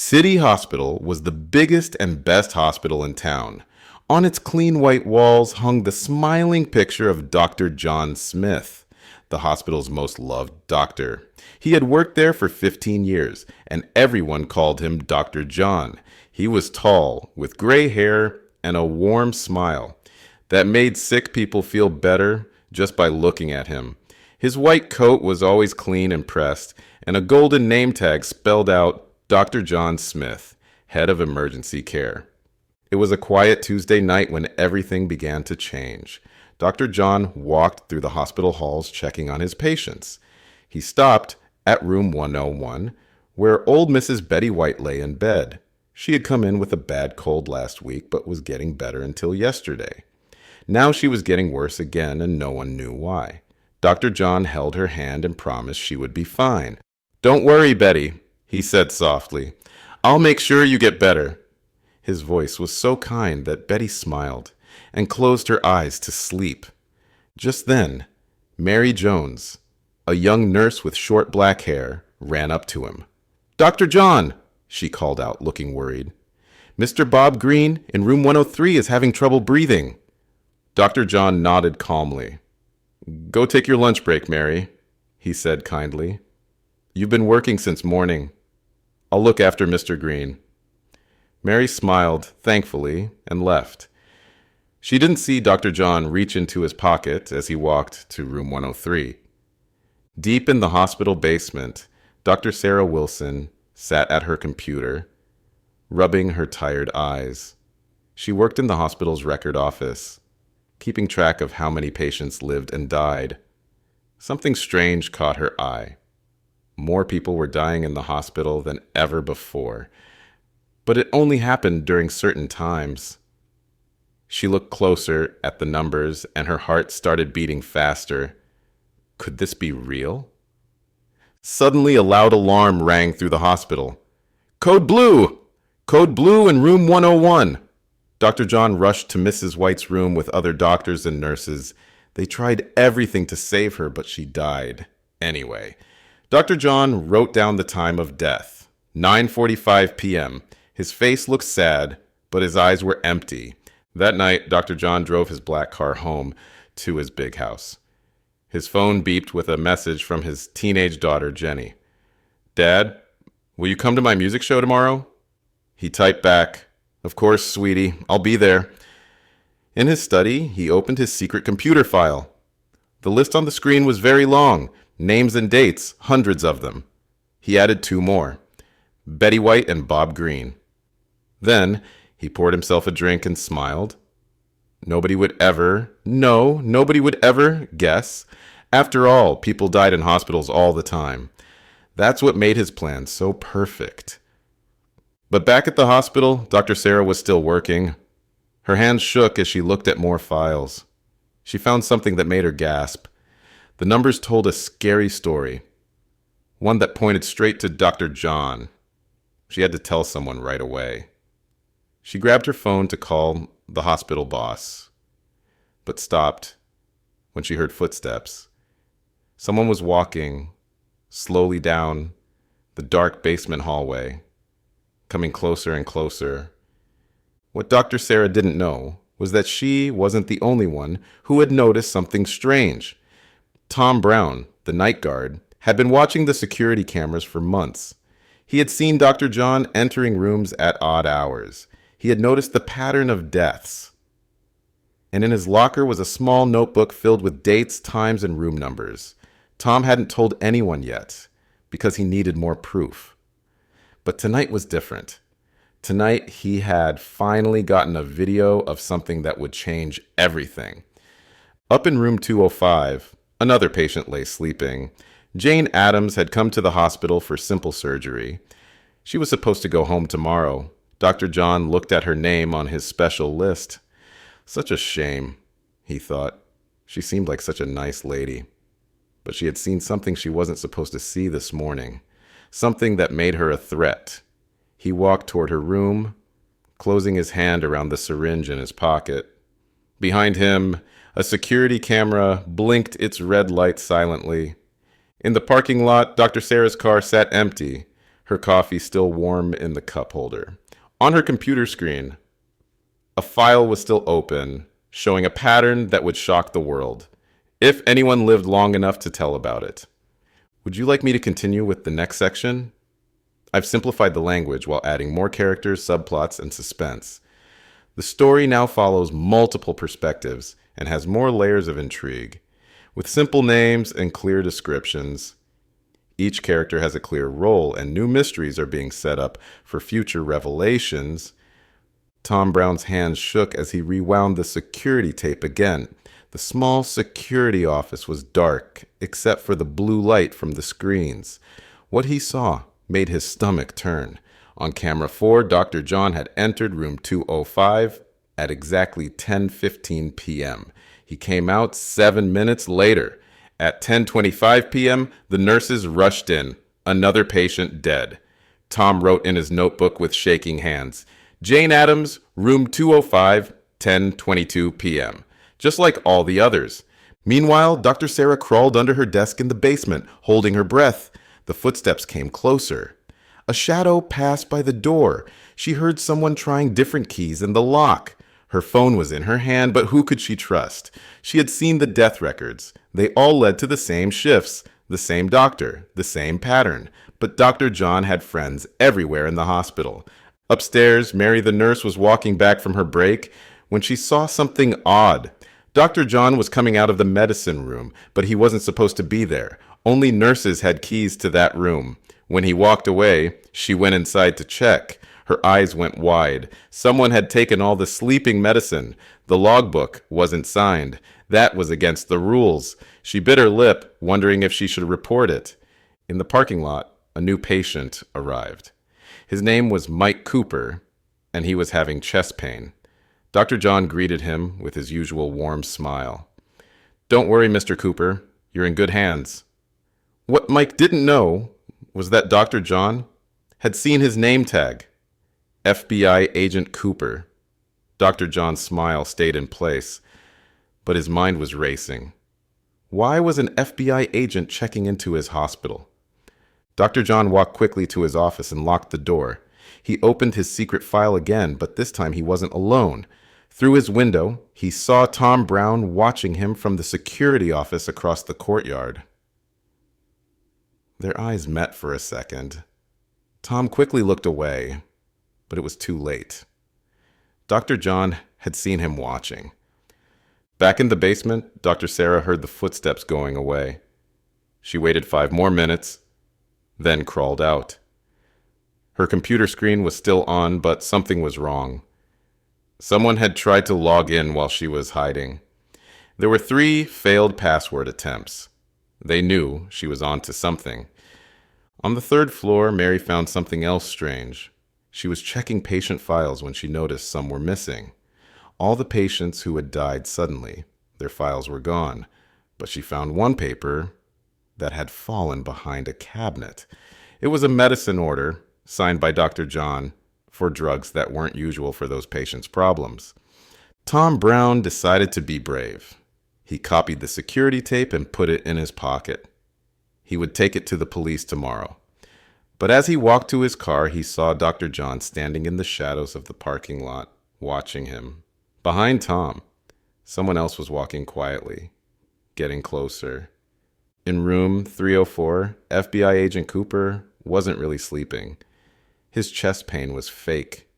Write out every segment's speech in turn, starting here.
City Hospital was the biggest and best hospital in town. On its clean white walls hung the smiling picture of Dr. John Smith, the hospital's most loved doctor. He had worked there for 15 years, and everyone called him Dr. John. He was tall, with gray hair and a warm smile that made sick people feel better just by looking at him. His white coat was always clean and pressed, and a golden name tag spelled out Dr. John Smith, head of emergency care. It was a quiet Tuesday night when everything began to change. Dr. John walked through the hospital halls checking on his patients. He stopped at room 101, where old Mrs. Betty White lay in bed. She had come in with a bad cold last week, but was getting better until yesterday. Now she was getting worse again, and no one knew why. Dr. John held her hand and promised she would be fine. "Don't worry, Betty," he said softly. "I'll make sure you get better." His voice was so kind that Betty smiled and closed her eyes to sleep. Just then, Mary Jones, a young nurse with short black hair, ran up to him. "Dr. John," she called out, looking worried. "Mr. Bob Green in room 103 is having trouble breathing." Dr. John nodded calmly. "Go take your lunch break, Mary," he said kindly. "You've been working since morning. I'll look after Mr. Green." Mary smiled thankfully and left. She didn't see Dr. John reach into his pocket as he walked to room 103. Deep in the hospital basement, Dr. Sarah Wilson sat at her computer, rubbing her tired eyes. She worked in the hospital's record office, keeping track of how many patients lived and died. Something strange caught her eye. More people were dying in the hospital than ever before, but it only happened during certain times. She looked closer at the numbers and her heart started beating faster. Could this be real? Suddenly, a loud alarm rang through the hospital. "Code blue! Code blue in room 101. Dr. John rushed to Mrs. White's room with other doctors and nurses. They tried everything to save her, but she died anyway. Dr. John wrote down the time of death, 9:45 p.m. His face looked sad, but his eyes were empty. That night, Dr. John drove his black car home to his big house. His phone beeped with a message from his teenage daughter, Jenny. "Dad, will you come to my music show tomorrow?" He typed back, "Of course, sweetie, I'll be there." In his study, he opened his secret computer file. The list on the screen was very long, names and dates, hundreds of them. He added 2 more, Betty White and Bob Green. Then he poured himself a drink and smiled. Nobody would ever guess. After all, people died in hospitals all the time. That's what made his plan so perfect. But back at the hospital, Dr. Sarah was still working. Her hands shook as she looked at more files. She found something that made her gasp. The numbers told a scary story, one that pointed straight to Dr. John. She had to tell someone right away. She grabbed her phone to call the hospital boss, but stopped when she heard footsteps. Someone was walking slowly down the dark basement hallway, coming closer and closer. What Dr. Sarah didn't know was that she wasn't the only one who had noticed something strange. Tom Brown, the night guard, had been watching the security cameras for months. He had seen Dr. John entering rooms at odd hours. He had noticed the pattern of deaths. And in his locker was a small notebook filled with dates, times, and room numbers. Tom hadn't told anyone yet because he needed more proof. But tonight was different. Tonight he had finally gotten a video of something that would change everything. Up in room 205, another patient lay sleeping. Jane Addams had come to the hospital for simple surgery. She was supposed to go home tomorrow. Dr. John looked at her name on his special list. Such a shame, he thought. She seemed like such a nice lady. But she had seen something she wasn't supposed to see this morning. Something that made her a threat. He walked toward her room, closing his hand around the syringe in his pocket. Behind him, a security camera blinked its red light silently. In the parking lot, Dr. Sarah's car sat empty. her coffee still warm in the cup holder. On her computer screen, a file was still open, showing a pattern that would shock the world, if anyone lived long enough to tell about it. Would you like me to continue with the next section? I've simplified the language while adding more characters, subplots, and suspense. The story now follows multiple perspectives and has more layers of intrigue. With simple names and clear descriptions, each character has a clear role and new mysteries are being set up for future revelations. Tom Brown's hands shook as he rewound the security tape again. The small security office was dark, except for the blue light from the screens. What he saw made his stomach turn. On camera 4, Dr. John had entered room 205 at exactly 10:15 p.m. He came out 7 minutes later. At 10:25 p.m., the nurses rushed in. Another patient dead. Tom wrote in his notebook with shaking hands, Jane Addams, room 205, 10:22 p.m., just like all the others. Meanwhile, Dr. Sarah crawled under her desk in the basement, holding her breath. The footsteps came closer. A shadow passed by the door. She heard someone trying different keys in the lock. Her phone was in her hand, but who could she trust? She had seen the death records. They all led to the same shifts, the same doctor, the same pattern. But Dr. John had friends everywhere in the hospital. Upstairs, Mary the nurse was walking back from her break when she saw something odd. Dr. John was coming out of the medicine room, but he wasn't supposed to be there. Only nurses had keys to that room. When he walked away, she went inside to check. Her eyes went wide. Someone had taken all the sleeping medicine. The logbook wasn't signed. That was against the rules. She bit her lip, wondering if she should report it. In the parking lot, a new patient arrived. His name was Mike Cooper, and he was having chest pain. Dr. John greeted him with his usual warm smile. "Don't worry, Mr. Cooper. You're in good hands." What Mike didn't know was that Dr. John had seen his name tag, FBI Agent Cooper. Dr. John's smile stayed in place, but his mind was racing. Why was an FBI agent checking into his hospital? Dr. John walked quickly to his office and locked the door. He opened his secret file again, but this time he wasn't alone. Through his window, he saw Tom Brown watching him from the security office across the courtyard. Their eyes met for a second. Tom quickly looked away, but it was too late. Dr. John had seen him watching. Back in the basement, Dr. Sarah heard the footsteps going away. She waited 5 more minutes, then crawled out. Her computer screen was still on, but something was wrong. Someone had tried to log in while she was hiding. There were 3 failed password attempts. They knew she was on to something. On the 3rd floor, Mary found something else strange. She was checking patient files when she noticed some were missing. All the patients who had died suddenly, their files were gone, but she found one paper that had fallen behind a cabinet. It was a medicine order signed by Dr. John for drugs that weren't usual for those patients' problems. Tom Brown decided to be brave. He copied the security tape and put it in his pocket. He would take it to the police tomorrow. But as he walked to his car, he saw Dr. John standing in the shadows of the parking lot, watching him. Behind Tom, someone else was walking quietly, getting closer. In room 304, FBI Agent Cooper wasn't really sleeping. His chest pain was fake.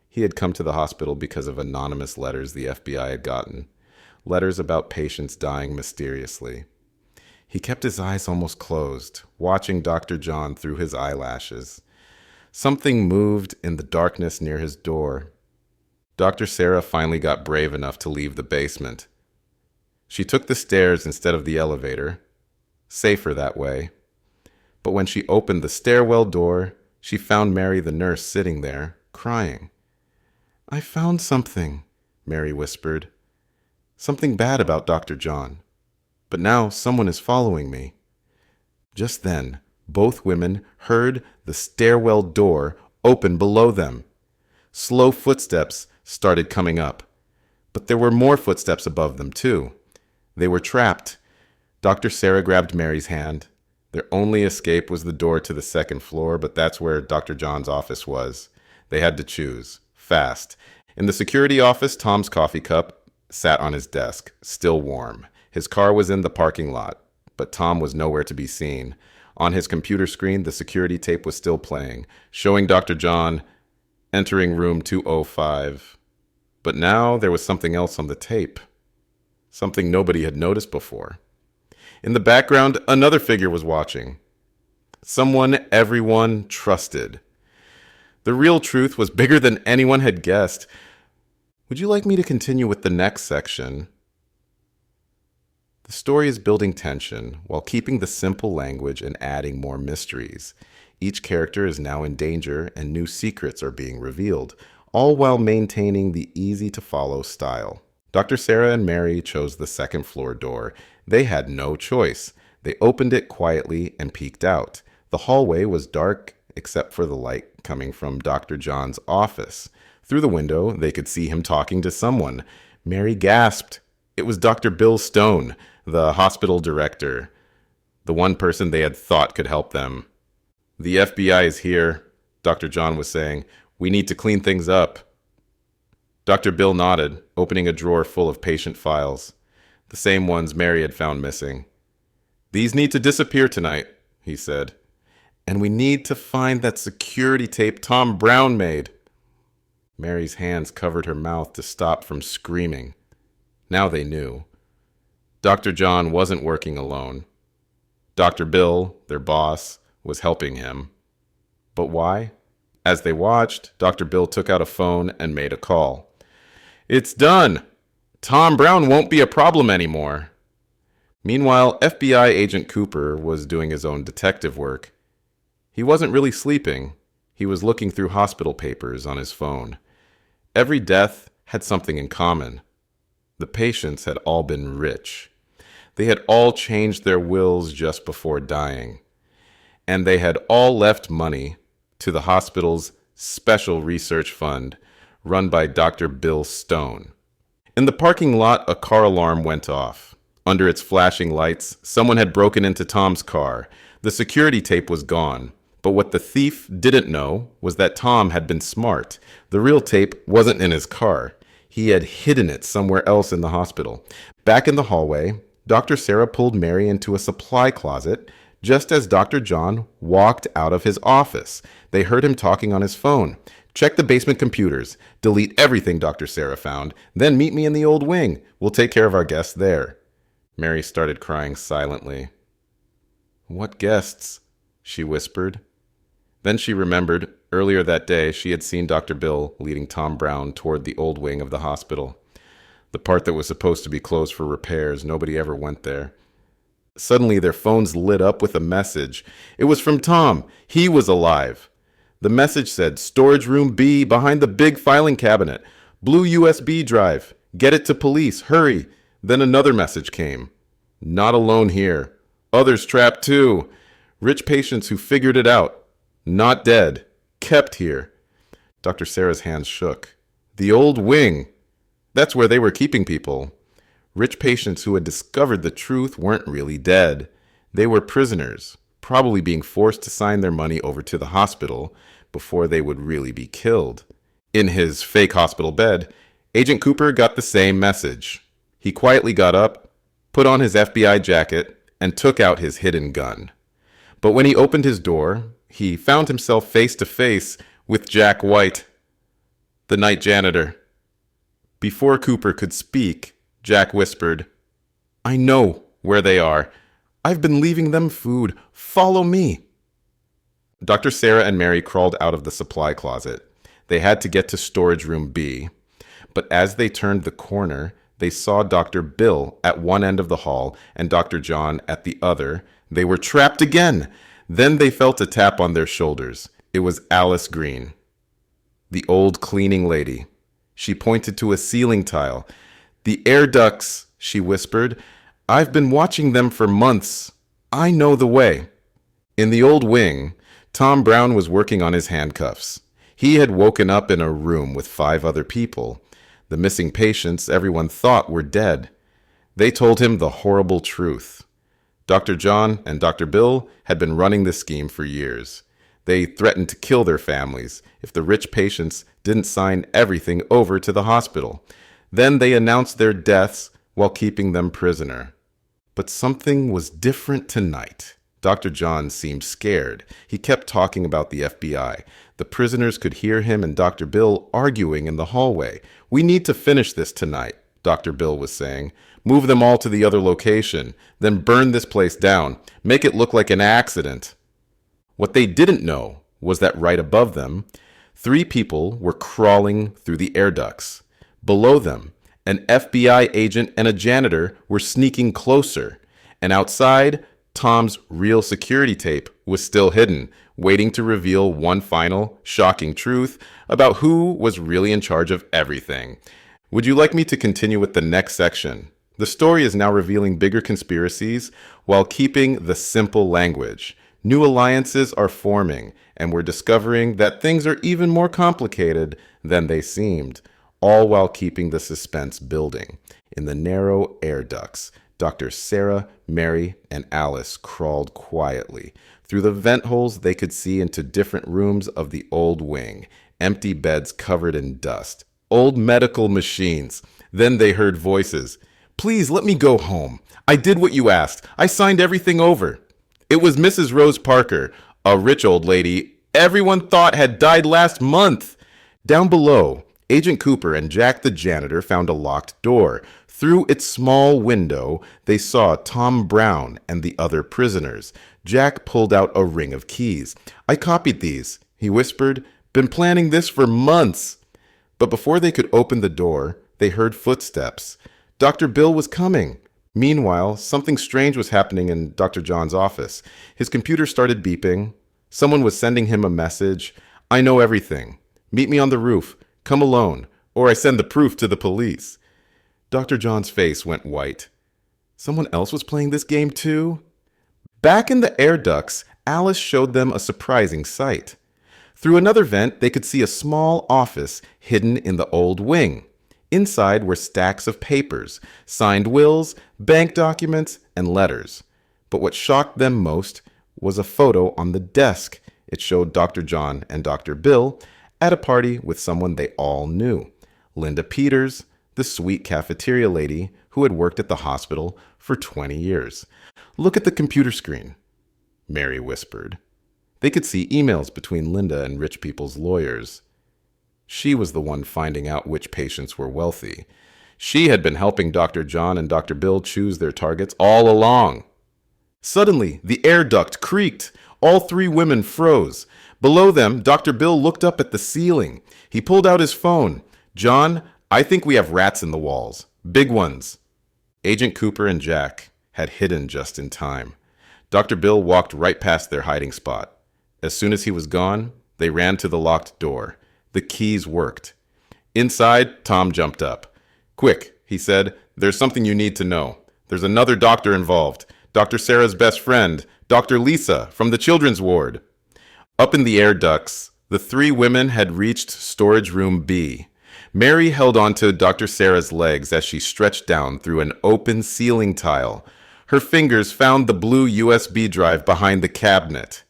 He had come to the hospital because of anonymous letters the FBI had gotten. Letters about patients dying mysteriously. He kept his eyes almost closed, watching Dr. John through his eyelashes. Something moved in the darkness near his door. Dr. Sarah finally got brave enough to leave the basement. She took the stairs instead of the elevator. Safer that way. But when she opened the stairwell door, she found Mary the nurse sitting there, crying. "I found something," Mary whispered. "Something bad about Dr. John. But now someone is following me." Just then, both women heard the stairwell door open below them. Slow footsteps started coming up. But there were more footsteps above them, too. They were trapped. Dr. Sarah grabbed Mary's hand. Their only escape was the door to the second floor, but that's where Dr. John's office was. They had to choose, fast. In the security office, Tom's coffee cup sat on his desk, still warm. His car was in the parking lot, but Tom was nowhere to be seen. On his computer screen, the security tape was still playing, showing Dr. John entering room 205. But now there was something else on the tape, something nobody had noticed before. In the background, another figure was watching. Someone everyone trusted. The real truth was bigger than anyone had guessed. Would you like me to continue with the next section? The story is building tension while keeping the simple language and adding more mysteries. Each character is now in danger and new secrets are being revealed, all while maintaining the easy-to-follow style. Dr. Sarah and Mary chose the second floor door. They had no choice. They opened it quietly and peeked out. The hallway was dark except for the light coming from Dr. John's office. Through the window, they could see him talking to someone. Mary gasped. It was Dr. Bill Stone, the hospital director, the one person they had thought could help them. "The FBI is here," Dr. John was saying. "We need to clean things up." Dr. Bill nodded, opening a drawer full of patient files, the same ones Mary had found missing. "These need to disappear tonight," he said. "And we need to find that security tape Tom Brown made." Mary's hands covered her mouth to stop from screaming. Now they knew. Dr. John wasn't working alone. Dr. Bill, their boss, was helping him. But why? As they watched, Dr. Bill took out a phone and made a call. "It's done! Tom Brown won't be a problem anymore." Meanwhile, FBI agent Cooper was doing his own detective work. He wasn't really sleeping. He was looking through hospital papers on his phone. Every death had something in common. The patients had all been rich. They had all changed their wills just before dying. And they had all left money to the hospital's special research fund run by Dr. Bill Stone. In the parking lot, a car alarm went off. Under its flashing lights, someone had broken into Tom's car. The security tape was gone. But what the thief didn't know was that Tom had been smart. The real tape wasn't in his car. He had hidden it somewhere else in the hospital. Back in the hallway, Dr. Sarah pulled Mary into a supply closet just as Dr. John walked out of his office. They heard him talking on his phone. "Check the basement computers. Delete everything Dr. Sarah found. Then meet me in the old wing. We'll take care of our guests there." Mary started crying silently. "What guests?" she whispered. Then she remembered earlier that day she had seen Dr. Bill leading Tom Brown toward the old wing of the hospital. The part that was supposed to be closed for repairs. Nobody ever went there. Suddenly, their phones lit up with a message. It was from Tom. He was alive. The message said, "Storage room B behind the big filing cabinet. Blue USB drive. Get it to police. Hurry." Then another message came. "Not alone here. Others trapped too. Rich patients who figured it out. Not dead. Kept here." Dr. Sarah's hands shook. The old wing. That's where they were keeping people. Rich patients who had discovered the truth weren't really dead. They were prisoners, probably being forced to sign their money over to the hospital before they would really be killed. In his fake hospital bed, Agent Cooper got the same message. He quietly got up, put on his FBI jacket, and took out his hidden gun. But when he opened his door, he found himself face to face with Jack White, the night janitor. Before Cooper could speak, Jack whispered, "I know where they are. I've been leaving them food. Follow me." Dr. Sarah and Mary crawled out of the supply closet. They had to get to storage room B. But as they turned the corner, they saw Dr. Bill at one end of the hall and Dr. John at the other. They were trapped again. Then they felt a tap on their shoulders. It was Alice Green, the old cleaning lady. She pointed to a ceiling tile. "The air ducts," she whispered. "I've been watching them for months. I know the way." In the old wing, Tom Brown was working on his handcuffs. He had woken up in a room with 5 other people. The missing patients everyone thought were dead. They told him the horrible truth. Dr. John and Dr. Bill had been running this scheme for years. They threatened to kill their families if the rich patients didn't sign everything over to the hospital. Then they announced their deaths while keeping them prisoner. But something was different tonight. Dr. John seemed scared. He kept talking about the FBI. The prisoners could hear him and Dr. Bill arguing in the hallway. "We need to finish this tonight," Dr. Bill was saying. "Move them all to the other location, then burn this place down. Make it look like an accident." What they didn't know was that right above them, 3 people were crawling through the air ducts. Below them, an FBI agent and a janitor were sneaking closer. And outside, Tom's real security tape was still hidden, waiting to reveal one final, shocking truth about who was really in charge of everything. Would you like me to continue with the next section? The story is now revealing bigger conspiracies while keeping the simple language. New alliances are forming, and we're discovering that things are even more complicated than they seemed, all while keeping the suspense building. In the narrow air ducts, Dr. Sarah, Mary, and Alice crawled quietly. Through the vent holes, they could see into different rooms of the old wing, empty beds covered in dust, old medical machines. Then they heard voices. "Please let me go home. I did what you asked. I signed everything over." It was Mrs. Rose Parker, a rich old lady everyone thought had died last month. Down below, Agent Cooper and Jack the janitor found a locked door. Through its small window, they saw Tom Brown and the other prisoners. Jack pulled out a ring of keys. "I copied these," he whispered. "Been planning this for months." But before they could open the door, they heard footsteps. Dr. Bill was coming. Meanwhile, something strange was happening in Dr. John's office. His computer started beeping. Someone was sending him a message. "I know everything. Meet me on the roof. Come alone, or I send the proof to the police." Dr. John's face went white. Someone else was playing this game too? Back in the air ducts, Alice showed them a surprising sight. Through another vent, they could see a small office hidden in the old wing. Inside were stacks of papers, signed wills, bank documents, and letters. But what shocked them most was a photo on the desk. It showed Dr. John and Dr. Bill at a party with someone they all knew. Linda Peters, the sweet cafeteria lady who had worked at the hospital for 20 years. "Look at the computer screen," Mary whispered. They could see emails between Linda and rich people's lawyers. She was the one finding out which patients were wealthy. She had been helping Dr. John and Dr. Bill choose their targets all along. Suddenly, the air duct creaked. All 3 women froze. Below them, Dr. Bill looked up at the ceiling. He pulled out his phone. "John, I think we have rats in the walls. Big ones." Agent Cooper and Jack had hidden just in time. Dr. Bill walked right past their hiding spot. As soon as he was gone, they ran to the locked door. The keys worked. Inside, Tom jumped up. "Quick," he said, "there's something you need to know. There's another doctor involved. Dr. Sarah's best friend, Dr. Lisa, from the children's ward." Up in the air ducts, the 3 women had reached storage room B. Mary held onto Dr. Sarah's legs as she stretched down through an open ceiling tile. Her fingers found the blue USB drive behind the cabinet.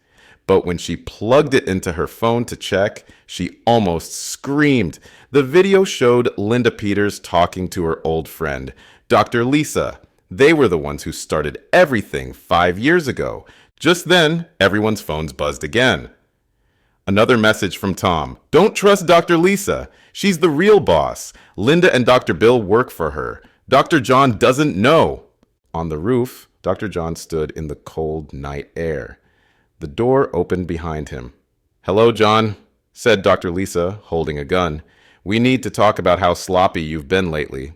But when she plugged it into her phone to check, she almost screamed. The video showed Linda Peters talking to her old friend, Dr. Lisa. They were the ones who started everything 5 years ago. Just then, everyone's phones buzzed again. Another message from Tom. "Don't trust Dr. Lisa. She's the real boss. Linda and Dr. Bill work for her. Dr. John doesn't know." On the roof, Dr. John stood in the cold night air. The door opened behind him. "Hello, John," said Dr. Lisa, holding a gun. "We need to talk about how sloppy you've been lately."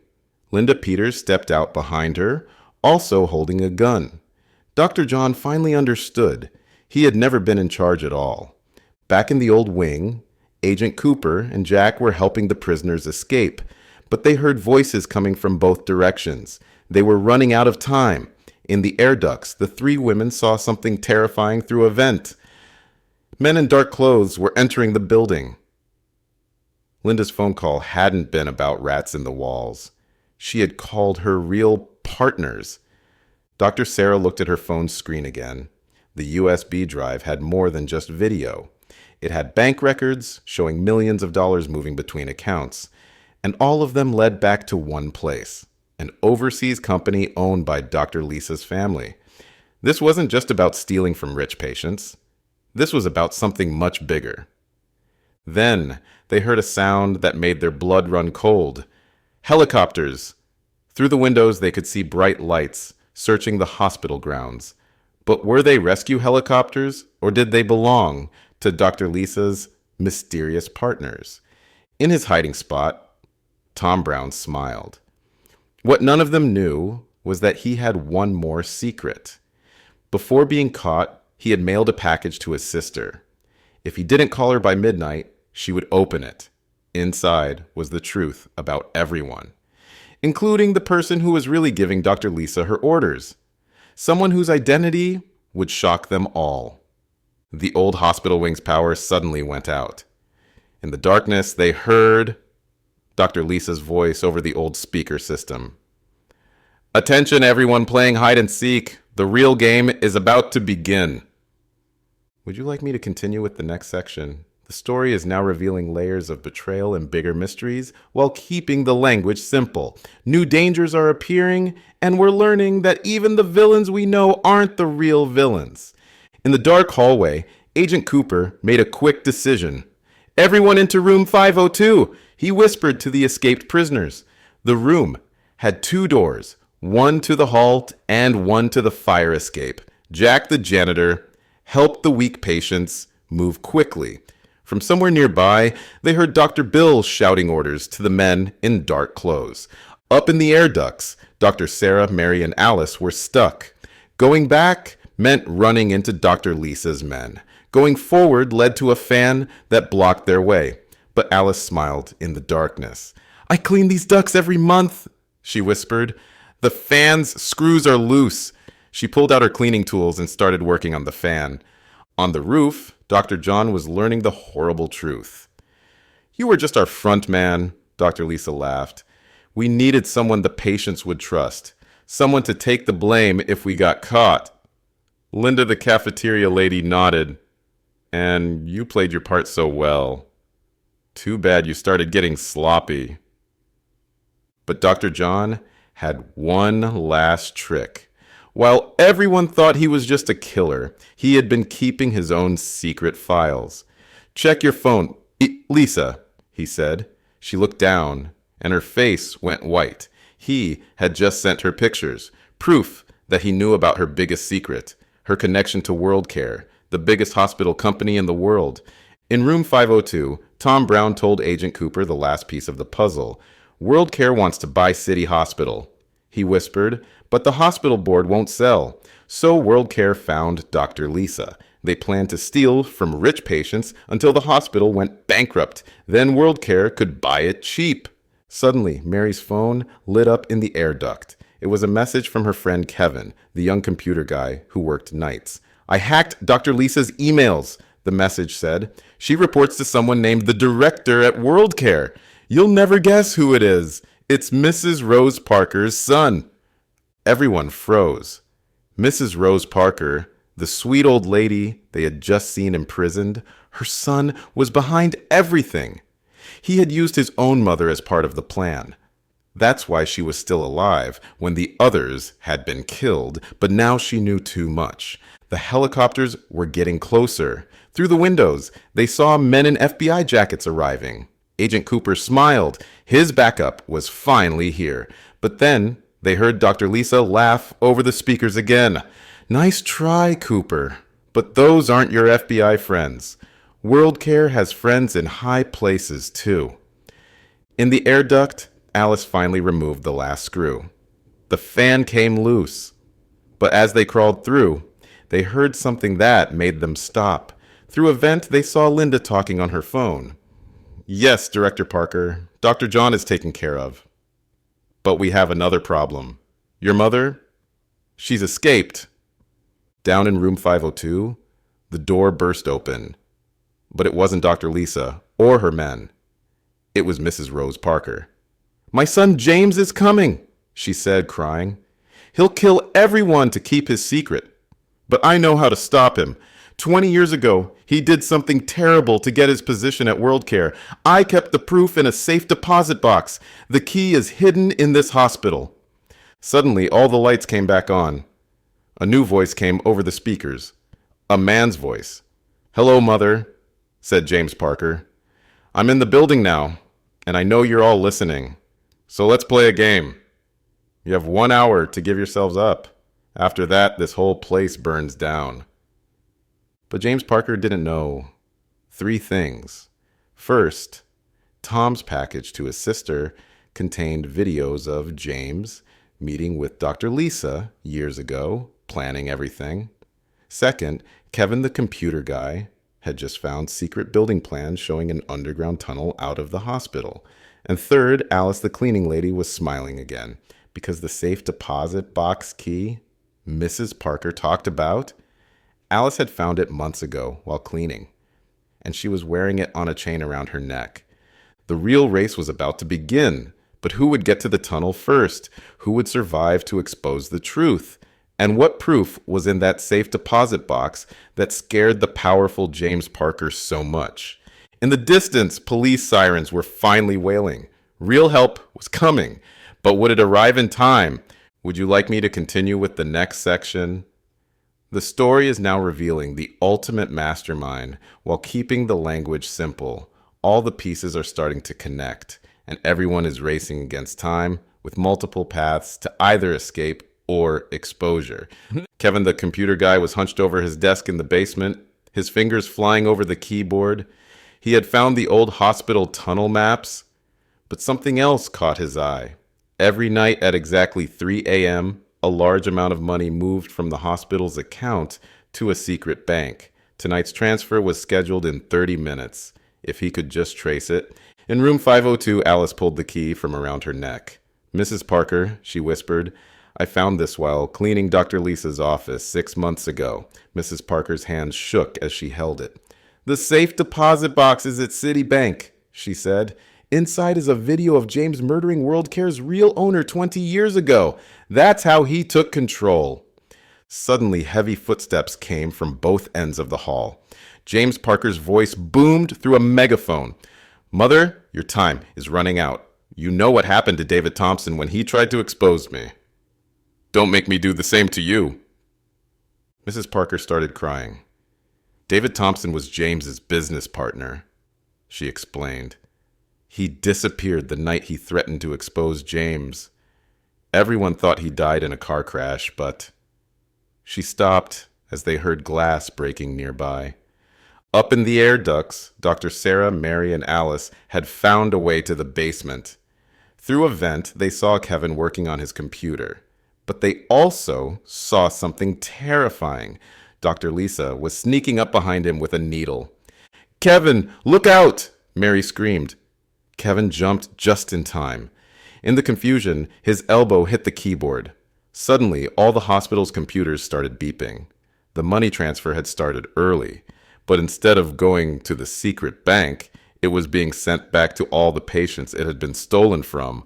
Linda Peters stepped out behind her, also holding a gun. Dr. John finally understood. He had never been in charge at all. Back in the old wing, Agent Cooper and Jack were helping the prisoners escape, but they heard voices coming from both directions. They were running out of time. In the air ducts, the 3 women saw something terrifying through a vent. Men in dark clothes were entering the building. Linda's phone call hadn't been about rats in the walls. She had called her real partners. Dr. Sarah looked at her phone's screen again. The USB drive had more than just video. It had bank records showing millions of dollars moving between accounts, and all of them led back to one place, an overseas company owned by Dr. Lisa's family. This wasn't just about stealing from rich patients. This was about something much bigger. Then they heard a sound that made their blood run cold. Helicopters! Through the windows they could see bright lights searching the hospital grounds. But were they rescue helicopters, or did they belong to Dr. Lisa's mysterious partners? In his hiding spot, Tom Brown smiled. What none of them knew was that he had one more secret. Before being caught, he had mailed a package to his sister. If he didn't call her by midnight, she would open it. Inside was the truth about everyone, including the person who was really giving Dr. Lisa her orders. Someone whose identity would shock them all. The old hospital wing's power suddenly went out. In the darkness, they heard Dr. Lisa's voice over the old speaker system. "Attention, everyone playing hide and seek. The real game is about to begin." Would you like me to continue with the next section? The story is now revealing layers of betrayal and bigger mysteries while keeping the language simple. New dangers are appearing, and we're learning that even the villains we know aren't the real villains. In the dark hallway, Agent Cooper made a quick decision. "Everyone into room 502, he whispered to the escaped prisoners. The room had two doors, one to the hall and one to the fire escape. Jack, the janitor, helped the weak patients move quickly. From somewhere nearby, they heard Dr. Bill shouting orders to the men in dark clothes. Up in the air ducts, Dr. Sarah, Mary, and Alice were stuck. Going back meant running into Dr. Lisa's men. Going forward led to a fan that blocked their way. But Alice smiled in the darkness. "I clean these ducts every month," she whispered. "The fan's screws are loose." She pulled out her cleaning tools and started working on the fan. On the roof, Dr. John was learning the horrible truth. "You were just our front man," Dr. Lisa laughed. "We needed someone the patients would trust. Someone to take the blame if we got caught." Linda, the cafeteria lady, nodded. "And you played your part so well. Too bad you started getting sloppy." But Dr. John had one last trick. While everyone thought he was just a killer, he had been keeping his own secret files. "Check your phone, Lisa," he said. She looked down, and her face went white. He had just sent her pictures, proof that he knew about her biggest secret, her connection to WorldCare, the biggest hospital company in the world. In room 502, Tom Brown told Agent Cooper the last piece of the puzzle. "WorldCare wants to buy City Hospital," he whispered, "but the hospital board won't sell." So WorldCare found Dr. Lisa. They planned to steal from rich patients until the hospital went bankrupt. Then WorldCare could buy it cheap. Suddenly, Mary's phone lit up in the air duct. It was a message from her friend Kevin, the young computer guy who worked nights. "I hacked Dr. Lisa's emails," the message said. "She reports to someone named the director at WorldCare. You'll never guess who it is. It's Mrs. Rose Parker's son." Everyone froze. Mrs. Rose Parker, the sweet old lady they had just seen imprisoned, her son was behind everything. He had used his own mother as part of the plan. That's why she was still alive when the others had been killed, but now she knew too much. The helicopters were getting closer. Through the windows, they saw men in FBI jackets arriving. Agent Cooper smiled. His backup was finally here. But then they heard Dr. Lisa laugh over the speakers again. "Nice try, Cooper. But those aren't your FBI friends. WorldCare has friends in high places, too." In the air duct, Alice finally removed the last screw. The fan came loose. But as they crawled through, they heard something that made them stop. Through a vent, they saw Linda talking on her phone. "Yes, Director Parker, Dr. John is taken care of. But we have another problem. Your mother? She's escaped." Down in room 502, the door burst open. But it wasn't Dr. Lisa or her men. It was Mrs. Rose Parker. "My son James is coming," she said, crying. He'll kill everyone to keep his secret. But I know how to stop him. 20 years ago, he did something terrible to get his position at WorldCare. I kept the proof in a safe deposit box. The key is hidden in this hospital." Suddenly, all the lights came back on. A new voice came over the speakers. A man's voice. "Hello, Mother," said James Parker. "I'm in the building now, and I know you're all listening. So let's play a game. You have 1 hour to give yourselves up. After that, this whole place burns down." But James Parker didn't know 3 things. First, Tom's package to his sister contained videos of James meeting with Dr. Lisa years ago, planning everything. Second, Kevin the computer guy had just found secret building plans showing an underground tunnel out of the hospital. And third, Alice the cleaning lady was smiling again because the safe deposit box key Mrs. Parker talked about, Alice had found it months ago while cleaning, and she was wearing it on a chain around her neck. The real race was about to begin, but who would get to the tunnel first? Who would survive to expose the truth? And what proof was in that safe deposit box that scared the powerful James Parker so much? In the distance, police sirens were finally wailing. Real help was coming, but would it arrive in time? Would you like me to continue with the next section? The story is now revealing the ultimate mastermind while keeping the language simple. All the pieces are starting to connect, and everyone is racing against time with multiple paths to either escape or exposure. Kevin, the computer guy, was hunched over his desk in the basement, his fingers flying over the keyboard. He had found the old hospital tunnel maps, but something else caught his eye. Every night at exactly 3 a.m., a large amount of money moved from the hospital's account to a secret bank. Tonight's transfer was scheduled in 30 minutes, if he could just trace it. In room 502, Alice pulled the key from around her neck. "Mrs. Parker," she whispered, "I found this while cleaning Dr. Lisa's office 6 months ago." Mrs. Parker's hands shook as she held it. "The safe deposit box is at Citibank," she said. "Inside is a video of James murdering WorldCare's real owner 20 years ago. That's how he took control." Suddenly, heavy footsteps came from both ends of the hall. James Parker's voice boomed through a megaphone. "Mother, your time is running out. You know what happened to David Thompson when he tried to expose me. Don't make me do the same to you." Mrs. Parker started crying. "David Thompson was James's business partner," she explained. "He disappeared the night he threatened to expose James. Everyone thought he died in a car crash, but..." She stopped as they heard glass breaking nearby. Up in the air ducts, Dr. Sarah, Mary, and Alice had found a way to the basement. Through a vent, they saw Kevin working on his computer. But they also saw something terrifying. Dr. Lisa was sneaking up behind him with a needle. "Kevin, look out!" Mary screamed. Kevin jumped just in time. In the confusion, his elbow hit the keyboard. Suddenly, all the hospital's computers started beeping. The money transfer had started early, but instead of going to the secret bank, it was being sent back to all the patients it had been stolen from.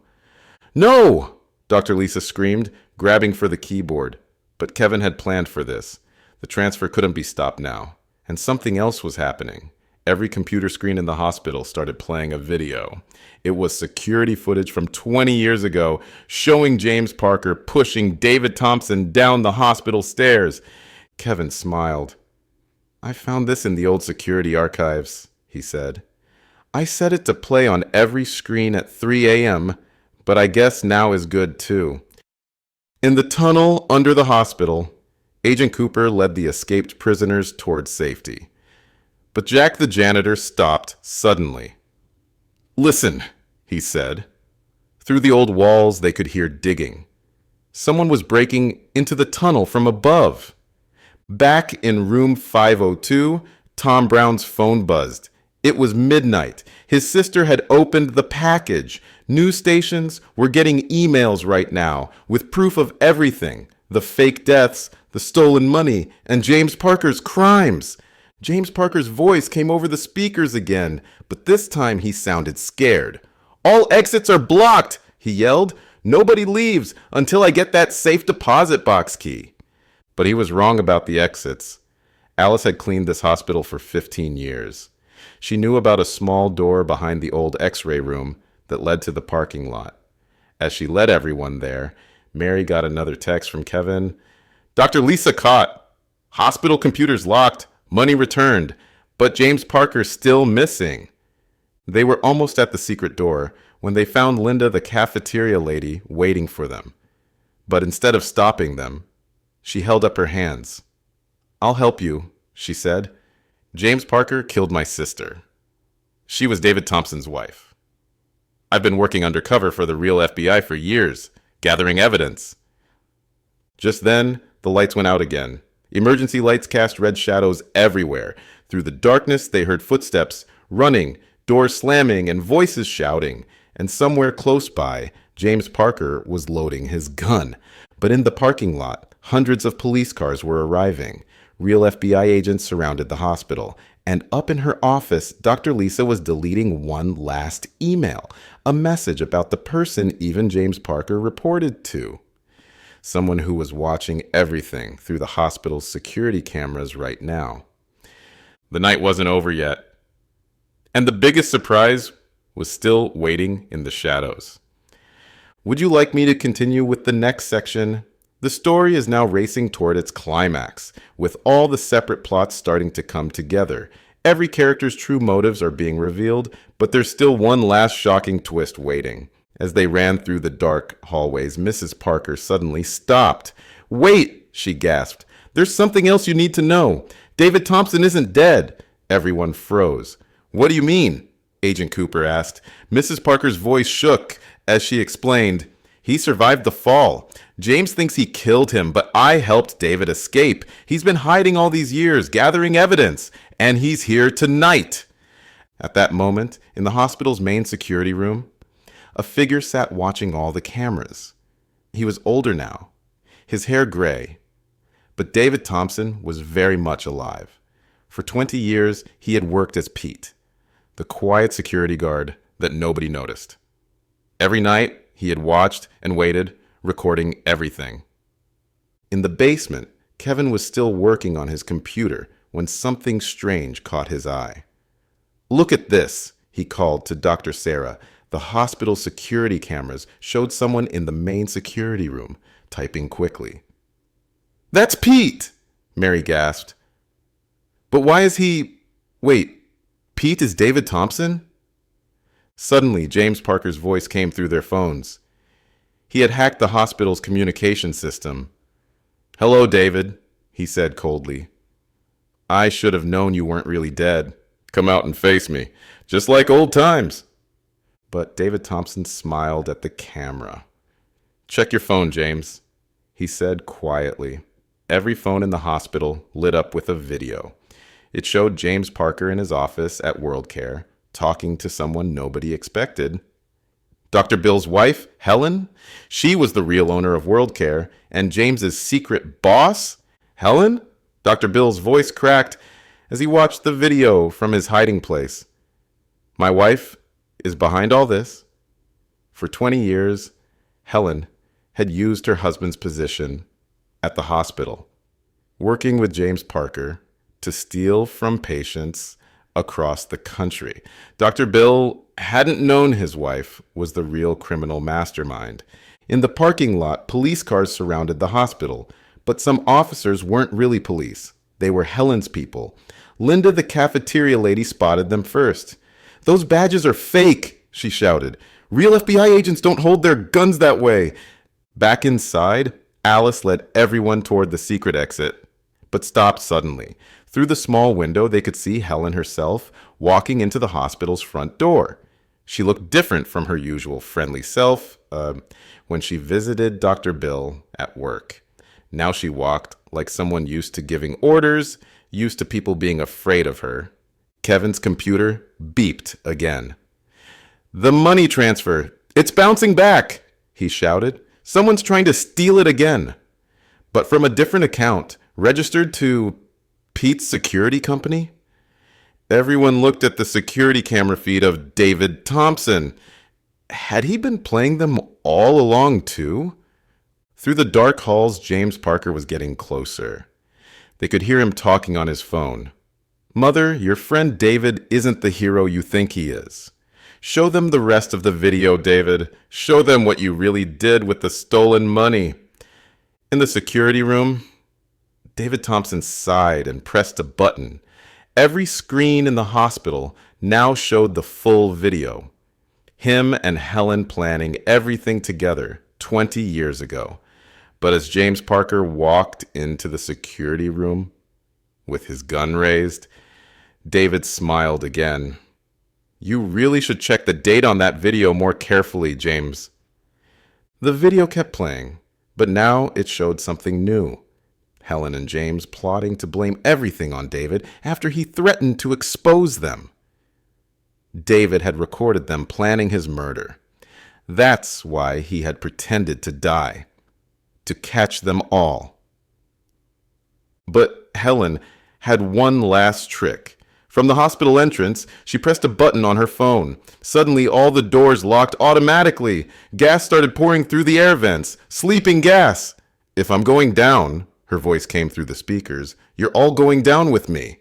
"No!" Dr. Lisa screamed, grabbing for the keyboard. But Kevin had planned for this. The transfer couldn't be stopped now. And something else was happening. Every computer screen in the hospital started playing a video. It was security footage from 20 years ago showing James Parker pushing David Thompson down the hospital stairs. Kevin smiled. "I found this in the old security archives," he said. "I set it to play on every screen at 3 a.m., but I guess now is good too." In the tunnel under the hospital, Agent Cooper led the escaped prisoners towards safety. But Jack the janitor stopped suddenly. "Listen," he said. Through the old walls, they could hear digging. Someone was breaking into the tunnel from above. Back in room 502, Tom Brown's phone buzzed. It was midnight. His sister had opened the package. News stations were getting emails right now with proof of everything. The fake deaths, the stolen money, and James Parker's crimes. James Parker's voice came over the speakers again, but this time he sounded scared. "All exits are blocked," he yelled. Nobody leaves until I get that safe deposit box key. But he was wrong about the exits. Alice had cleaned this hospital for 15 years. She knew about a small door behind the old x-ray room that led to the parking lot. As she led everyone there, Mary got another text from Kevin. Dr. Lisa caught. Hospital computers locked. Money returned. But James Parker's still missing. They were almost at the secret door when they found Linda, the cafeteria lady, waiting for them. But instead of stopping them, she held up her hands. "I'll help you," she said. "James Parker killed my sister." She was David Thompson's wife. "I've been working undercover for the real FBI for years, gathering evidence." Just then, the lights went out again. Emergency lights cast red shadows everywhere. Through the darkness, they heard footsteps, running, doors slamming, and voices shouting. And somewhere close by, James Parker was loading his gun. But in the parking lot, hundreds of police cars were arriving. Real FBI agents surrounded the hospital. And up in her office, Dr. Lisa was deleting one last email, a message about the person even James Parker reported to. Someone who was watching everything through the hospital's security cameras right now. The night wasn't over yet. And the biggest surprise was still waiting in the shadows. Would you like me to continue with the next section? The story is now racing toward its climax, with all the separate plots starting to come together. Every character's true motives are being revealed, but there's still one last shocking twist waiting. As they ran through the dark hallways, Mrs. Parker suddenly stopped. "Wait," she gasped. "There's something else you need to know. David Thompson isn't dead." Everyone froze. "What do you mean?" Agent Cooper asked. Mrs. Parker's voice shook as she explained. "He survived the fall. James thinks he killed him, but I helped David escape. He's been hiding all these years, gathering evidence, and he's here tonight." At that moment, in the hospital's main security room, a figure sat watching all the cameras. He was older now, his hair gray, but David Thompson was very much alive. For 20 years, he had worked as Pete, the quiet security guard that nobody noticed. Every night, he had watched and waited, recording everything. In the basement, Kevin was still working on his computer when something strange caught his eye. "Look at this," he called to Dr. Sarah. The hospital security cameras showed someone in the main security room, typing quickly. "That's Pete!" Mary gasped. "But why is he... Wait, Pete is David Thompson?" Suddenly, James Parker's voice came through their phones. He had hacked the hospital's communication system. "Hello, David," he said coldly. "I should have known you weren't really dead. Come out and face me, just like old times." But David Thompson smiled at the camera. "Check your phone, James," he said quietly. Every phone in the hospital lit up with a video. It showed James Parker in his office at WorldCare, talking to someone nobody expected. Dr. Bill's wife, Helen? She was the real owner of WorldCare, and James's secret boss? Helen? Dr. Bill's voice cracked as he watched the video from his hiding place. "My wife is behind all this." For 20 years, Helen had used her husband's position at the hospital, working with James Parker to steal from patients across the country. Dr. Bill hadn't known his wife was the real criminal mastermind. In the parking lot, police cars surrounded the hospital, but some officers weren't really police. They were Helen's people. Linda, the cafeteria lady, spotted them first. "Those badges are fake," she shouted. "Real FBI agents don't hold their guns that way." Back inside, Alice led everyone toward the secret exit, but stopped suddenly. Through the small window, they could see Helen herself walking into the hospital's front door. She looked different from her usual friendly self when she visited Dr. Bill at work. Now she walked like someone used to giving orders, used to people being afraid of her. Kevin's computer beeped again. "The money transfer! It's bouncing back!" he shouted. "Someone's trying to steal it again." But from a different account, registered to Pete's security company? Everyone looked at the security camera feed of David Thompson. Had he been playing them all along, too? Through the dark halls, James Parker was getting closer. They could hear him talking on his phone. "Mother, your friend David isn't the hero you think he is. Show them the rest of the video, David. Show them what you really did with the stolen money." In the security room, David Thompson sighed and pressed a button. Every screen in the hospital now showed the full video. Him and Helen planning everything together 20 years ago. But as James Parker walked into the security room with his gun raised, David smiled again. "You really should check the date on that video more carefully, James." The video kept playing, but now it showed something new. Helen and James plotting to blame everything on David after he threatened to expose them. David had recorded them planning his murder. That's why he had pretended to die. To catch them all. But Helen had one last trick. From the hospital entrance, she pressed a button on her phone. Suddenly, all the doors locked automatically. Gas started pouring through the air vents. Sleeping gas. "If I'm going down," her voice came through the speakers, "you're all going down with me."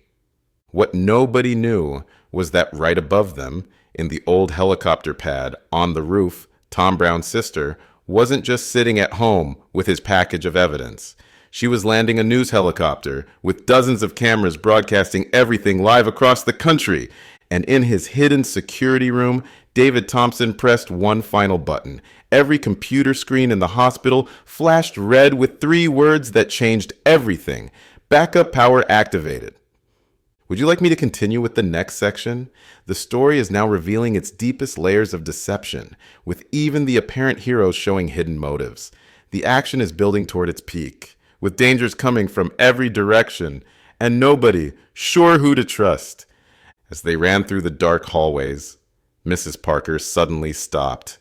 What nobody knew was that right above them, in the old helicopter pad on the roof, Tom Brown's sister wasn't just sitting at home with his package of evidence. She was landing a news helicopter with dozens of cameras broadcasting everything live across the country. And in his hidden security room, David Thompson pressed one final button. Every computer screen in the hospital flashed red with 3 words that changed everything. "Backup power activated." Would you like me to continue with the next section? The story is now revealing its deepest layers of deception, with even the apparent heroes showing hidden motives. The action is building toward its peak, with dangers coming from every direction, and nobody sure who to trust. As they ran through the dark hallways, Mrs. Parker suddenly stopped.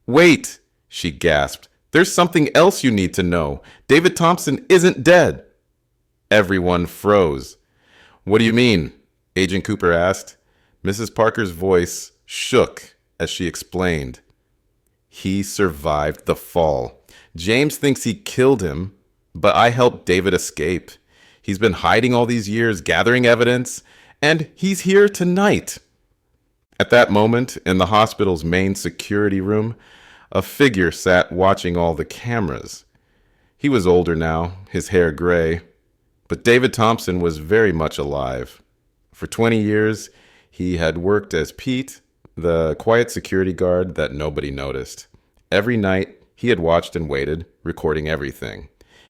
"Wait," she gasped. "There's something else you need to know. David Thompson isn't dead." Everyone froze. "What do you mean?" Agent Cooper asked. Mrs. Parker's voice shook as she explained. "He survived the fall. James thinks he killed him, but I helped David escape. He's been hiding all these years, gathering evidence, and he's here tonight." At that moment, in the hospital's main security room, a figure sat watching all the cameras. He was older now, his hair gray. But David Thompson was very much alive. For 20 years, he had worked as Pete, the quiet security guard that nobody noticed. Every night, he had watched and waited, recording everything.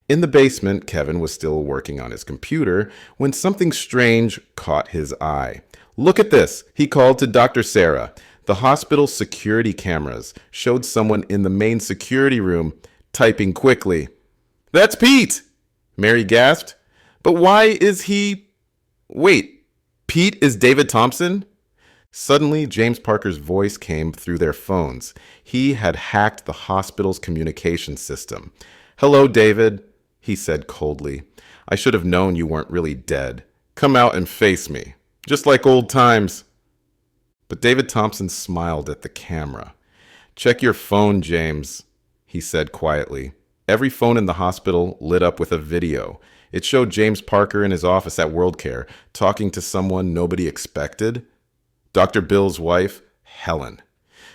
In the basement, Kevin was still working on his computer when something strange caught his eye. "Look at this," he called to Dr. Sarah. The hospital's security cameras showed someone in the main security room typing quickly. "That's Pete!" Mary gasped. "But why is he—" "Wait, Pete is David Thompson?" Suddenly, James Parker's voice came through their phones. He had hacked the hospital's communication system. "Hello, David," he said coldly. "I should have known you weren't really dead. Come out and face me, just like old times." But David Thompson smiled at the camera. "Check your phone, James," he said quietly. Every phone in the hospital lit up with a video. It showed James Parker in his office at WorldCare, talking to someone nobody expected. Dr. Bill's wife, Helen.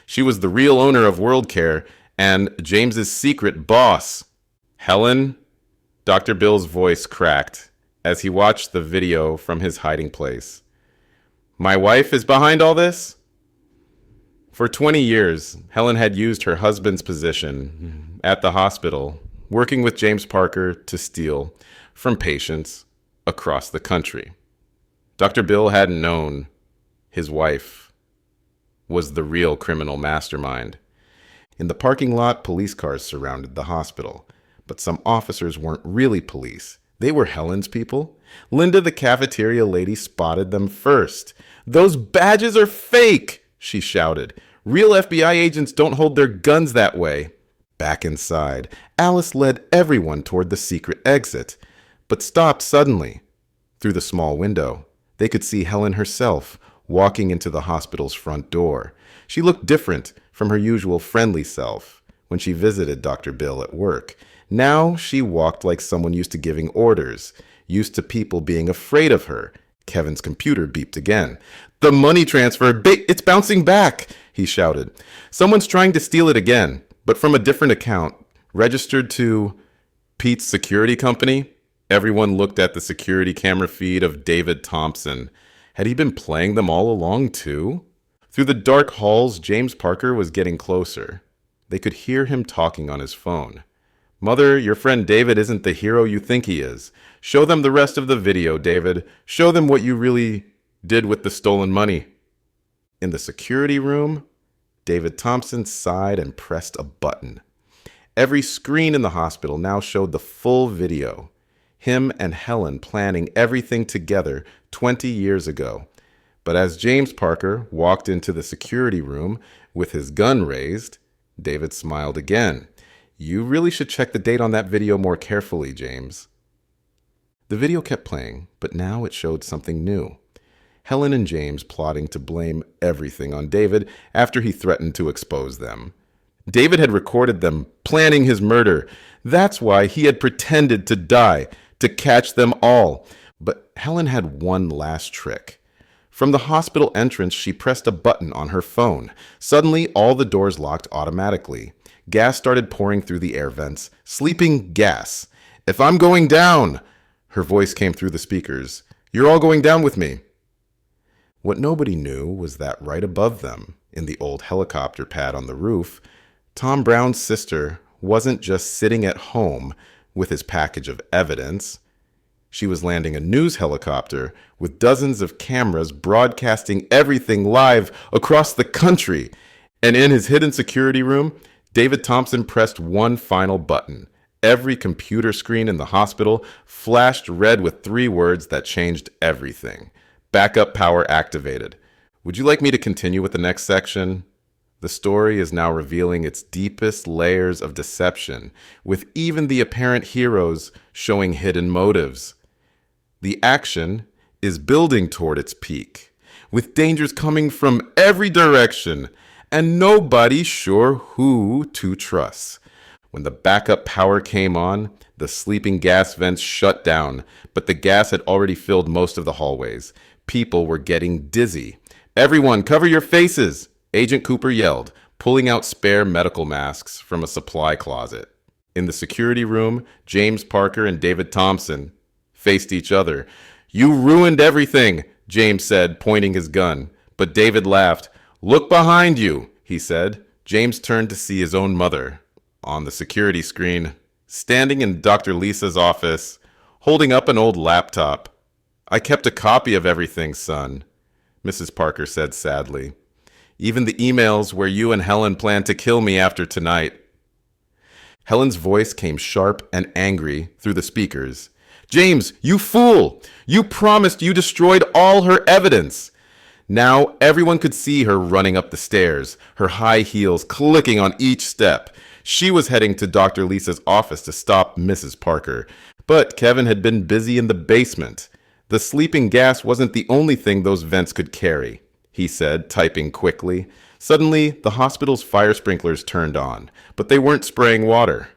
She was the real owner of WorldCare and James's secret boss. "Helen?" Dr. Bill's voice cracked as he watched the video from his hiding place. "My wife is behind all this?" For 20 years, Helen had used her husband's position at the hospital, working with James Parker to steal from patients across the country. Dr. Bill hadn't known his wife was the real criminal mastermind. In the parking lot, police cars surrounded the hospital, but some officers weren't really police. They were Helen's people. Linda, the cafeteria lady, spotted them first. "Those badges are fake!" she shouted. "Real FBI agents don't hold their guns that way." Back inside, Alice led everyone toward the secret exit, but stopped suddenly. Through the small window, they could see Helen herself walking into the hospital's front door. She looked different from her usual friendly self when she visited Dr. Bill at work. Now she walked like someone used to giving orders, used to people being afraid of her. Kevin's computer beeped again. "The money transfer, it's bouncing back," he shouted. "Someone's trying to steal it again, but from a different account, registered to Pete's security company." Everyone looked at the security camera feed of David Thompson. Had he been playing them all along, too? Through the dark halls, James Parker was getting closer. They could hear him talking on his phone. "Mother, your friend David isn't the hero you think he is. Show them the rest of the video, David. Show them what you really did with the stolen money." In the security room, David Thompson sighed and pressed a button. Every screen in the hospital now showed the full video. Him and Helen planning everything together 20 years ago. But as James Parker walked into the security room with his gun raised, David smiled again. "You really should check the date on that video more carefully, James." The video kept playing, but now it showed something new. Helen and James plotting to blame everything on David after he threatened to expose them. David had recorded them planning his murder. That's why he had pretended to die, to catch them all. But Helen had one last trick. From the hospital entrance, she pressed a button on her phone. Suddenly, all the doors locked automatically. Gas started pouring through the air vents. Sleeping gas. "If I'm going down," her voice came through the speakers, "you're all going down with me." What nobody knew was that right above them, in the old helicopter pad on the roof, Tom Brown's sister wasn't just sitting at home with his package of evidence. She was landing a news helicopter with dozens of cameras broadcasting everything live across the country. And in his hidden security room, David Thompson pressed one final button. Every computer screen in the hospital flashed red with 3 words that changed everything. "Backup power activated." Would you like me to continue with the next section? The story is now revealing its deepest layers of deception, with even the apparent heroes showing hidden motives. The action is building toward its peak, with dangers coming from every direction, and nobody sure who to trust. When the backup power came on, the sleeping gas vents shut down, but the gas had already filled most of the hallways. People were getting dizzy. "Everyone, cover your faces!" Agent Cooper yelled, pulling out spare medical masks from a supply closet. In the security room, James Parker and David Thompson faced each other. "You ruined everything," James said, pointing his gun. But David laughed. "Look behind you," he said. James turned to see his own mother on the security screen, standing in Dr. Lisa's office, holding up an old laptop. "I kept a copy of everything, son," Mrs. Parker said sadly. "Even the emails where you and Helen planned to kill me after tonight." Helen's voice came sharp and angry through the speakers. "James, you fool! You promised you destroyed all her evidence." Now everyone could see her running up the stairs, her high heels clicking on each step. She was heading to Dr. Lisa's office to stop Mrs. Parker, but Kevin had been busy in the basement. The sleeping gas wasn't the only thing those vents could carry, he said, typing quickly. Suddenly, the hospital's fire sprinklers turned on, but they weren't spraying water.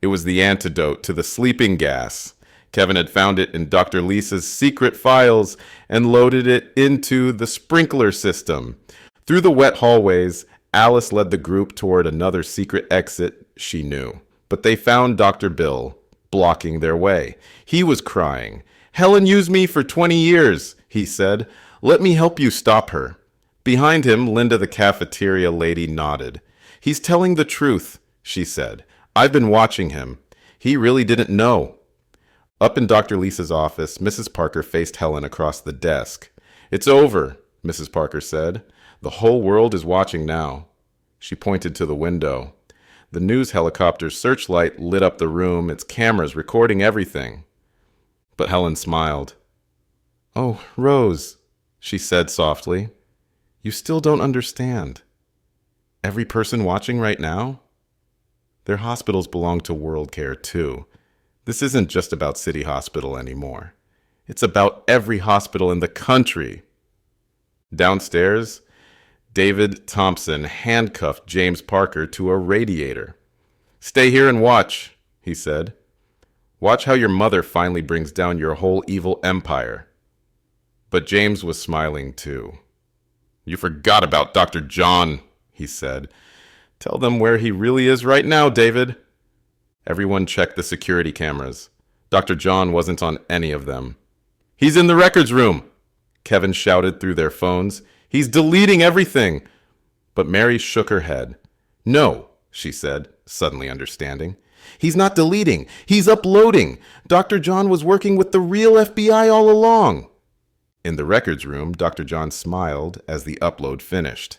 It was the antidote to the sleeping gas. Kevin had found it in Dr. Lisa's secret files and loaded it into the sprinkler system. Through the wet hallways, Alice led the group toward another secret exit she knew. But they found Dr. Bill, blocking their way. He was crying. "Helen used me for 20 years, he said. "Let me help you stop her." Behind him, Linda, the cafeteria lady, nodded. "He's telling the truth," she said. "I've been watching him. He really didn't know." Up in Dr. Lisa's office, Mrs. Parker faced Helen across the desk. "It's over," Mrs. Parker said. "The whole world is watching now." She pointed to the window. The news helicopter's searchlight lit up the room, its cameras recording everything. But Helen smiled. "Oh, Rose," she said softly, "you still don't understand. Every person watching right now, their hospitals belong to World Care too. This isn't just about City Hospital anymore. It's about every hospital in the country." Downstairs, David Thompson handcuffed James Parker to a radiator. "Stay here and watch," he said. "Watch how your mother finally brings down your whole evil empire." But James was smiling too. "You forgot about Dr. John," he said. "Tell them where he really is right now, David." Everyone checked the security cameras. Dr. John wasn't on any of them. "He's in the records room," Kevin shouted through their phones. "He's deleting everything." But Mary shook her head. "No," she said, suddenly understanding. "He's not deleting. He's uploading. Dr. John was working with the real FBI all along." In the records room, Dr. John smiled as the upload finished.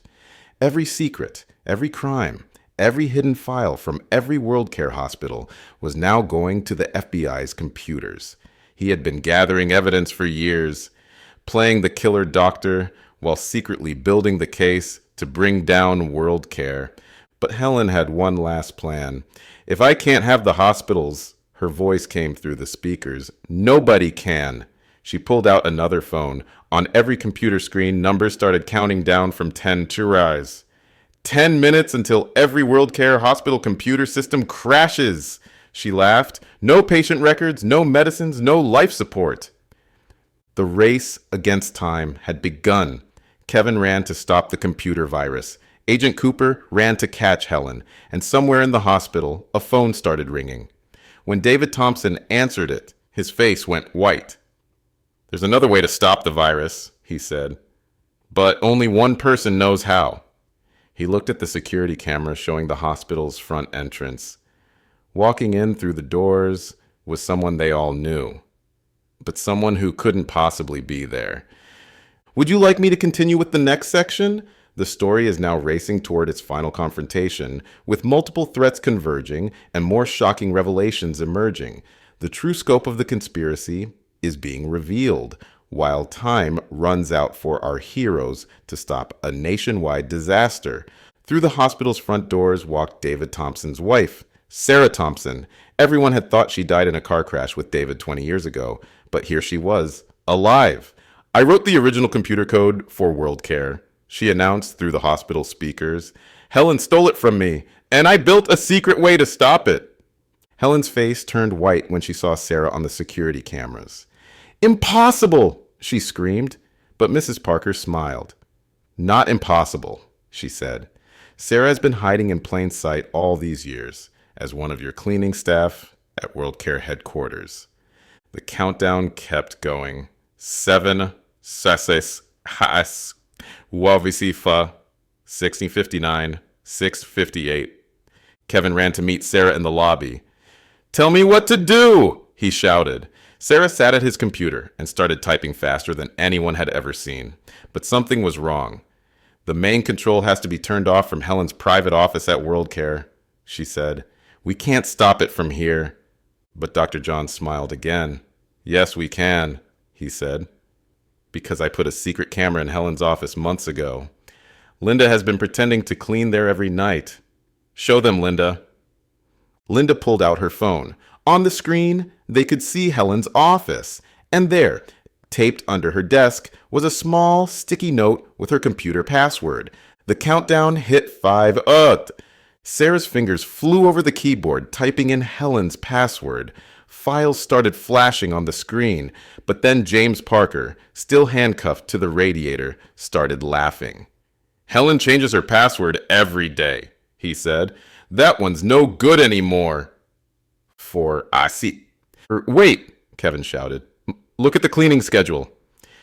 Every secret, every crime, every hidden file from every World Care hospital was now going to the FBI's computers. He had been gathering evidence for years, playing the killer doctor while secretly building the case to bring down World Care. But Helen had one last plan. "If I can't have the hospitals," her voice came through the speakers, "nobody can." She pulled out another phone. On every computer screen, numbers started counting down from 10 to rise. 10 minutes until every World Care hospital computer system crashes. She laughed. No patient records, no medicines, no life support. The race against time had begun. Kevin ran to stop the computer virus. Agent Cooper ran to catch Helen, and somewhere in the hospital, a phone started ringing. When David Thompson answered it, his face went white. "There's another way to stop the virus," he said, "but only one person knows how." He looked at the security camera showing the hospital's front entrance. Walking in through the doors was someone they all knew, but someone who couldn't possibly be there. Would you like me to continue with the next section? The story is now racing toward its final confrontation, with multiple threats converging and more shocking revelations emerging. The true scope of the conspiracy is being revealed, while time runs out for our heroes to stop a nationwide disaster. Through the hospital's front doors walked David Thompson's wife, Sarah Thompson. Everyone had thought she died in a car crash with David 20 years ago, but here she was, alive. "I wrote the original computer code for World Care," she announced through the hospital speakers. "Helen stole it from me, and I built a secret way to stop it." Helen's face turned white when she saw Sarah on the security cameras. "Impossible!" she screamed, but Mrs. Parker smiled. "Not impossible," she said. "Sarah has been hiding in plain sight all these years as one of your cleaning staff at World Care headquarters." The countdown kept going. 7, 6, has, Wavisifa, 1659, 658. Kevin ran to meet Sarah in the lobby. "Tell me what to do!" he shouted. Sarah sat at his computer and started typing faster than anyone had ever seen. But something was wrong. "The main control has to be turned off from Helen's private office at World Care," she said. "We can't stop it from here." But Dr. John smiled again. "Yes, we can," he said, "because I put a secret camera in Helen's office months ago. Linda has been pretending to clean there every night. Show them, Linda." Linda pulled out her phone. On the screen, they could see Helen's office. And there, taped under her desk, was a small, sticky note with her computer password. The countdown hit 5. Sarah's fingers flew over the keyboard, typing in Helen's password. Files started flashing on the screen, but then James Parker, still handcuffed to the radiator, started laughing. "Helen changes her password every day," he said. "That one's no good anymore." I see. "Wait," Kevin shouted. "Look at the cleaning schedule."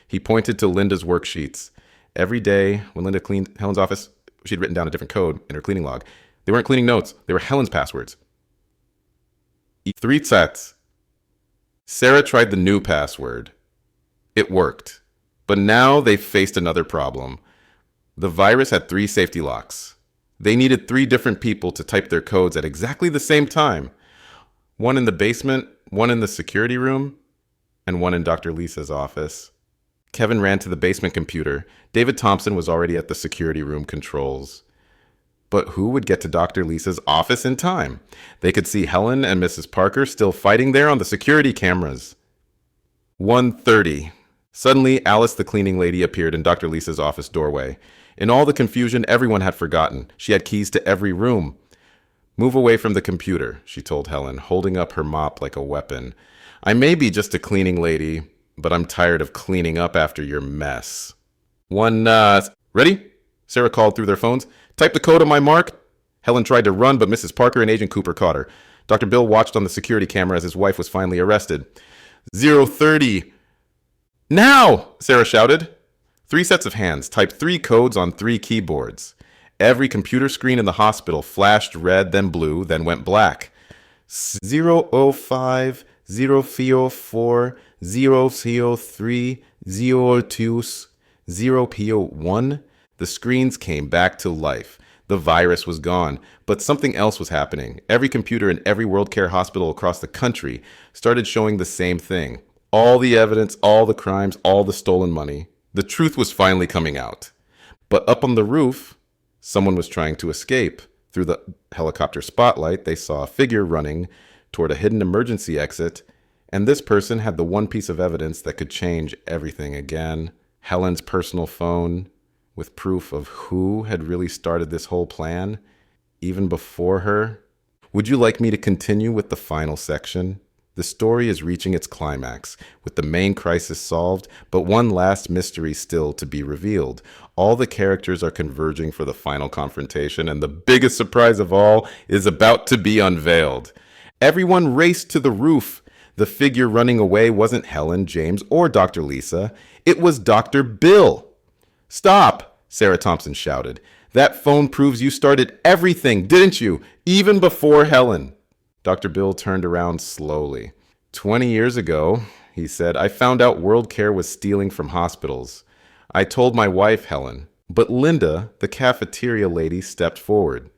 He pointed to Linda's worksheets. Every day, when Linda cleaned Helen's office, she'd written down a different code in her cleaning log. They weren't cleaning notes. They were Helen's passwords. 3 sets. Sarah tried the new password. It worked. But now they faced another problem. The virus had 3 safety locks. They needed 3 different people to type their codes at exactly the same time. One in the basement, one in the security room, and one in Dr. Lisa's office. Kevin ran to the basement computer. David Thompson was already at the security room controls. But who would get to Dr. Lisa's office in time? They could see Helen and Mrs. Parker still fighting there on the security cameras. 1:30. Suddenly, Alice the cleaning lady appeared in Dr. Lisa's office doorway. In all the confusion, everyone had forgotten. She had keys to every room. Move away from the computer, she told Helen, holding up her mop like a weapon. I may be just a cleaning lady, but I'm tired of cleaning up after your mess. Ready? Sarah called through their phones. Type the code on my mark. Helen tried to run, but Mrs. Parker and Agent Cooper caught her. Dr. Bill watched on the security camera as his wife was finally arrested. 030. Now! Sarah shouted. 3 sets of hands typed 3 codes on 3 keyboards. Every computer screen in the hospital flashed red, then blue, then went black. 005, 004, 003, 02, 0P01. The screens came back to life. The virus was gone, but something else was happening. Every computer in every World Care hospital across the country started showing the same thing. All the evidence, all the crimes, all the stolen money. The truth was finally coming out. But up on the roof, someone was trying to escape. Through the helicopter spotlight, they saw a figure running toward a hidden emergency exit, and this person had the one piece of evidence that could change everything again. Helen's personal phone, with proof of who had really started this whole plan, even before her. Would you like me to continue with the final section? The story is reaching its climax, with the main crisis solved, but one last mystery still to be revealed. All the characters are converging for the final confrontation, and the biggest surprise of all is about to be unveiled. Everyone raced to the roof. The figure running away wasn't Helen, James, or Dr. Lisa. It was Dr. Bill. Stop, Sarah Thompson shouted. That phone proves you started everything, didn't you? Even before Helen. Dr. Bill turned around slowly. 20 years ago, he said, I found out World Care was stealing from hospitals. I told my wife, Helen. But Linda, the cafeteria lady, stepped forward.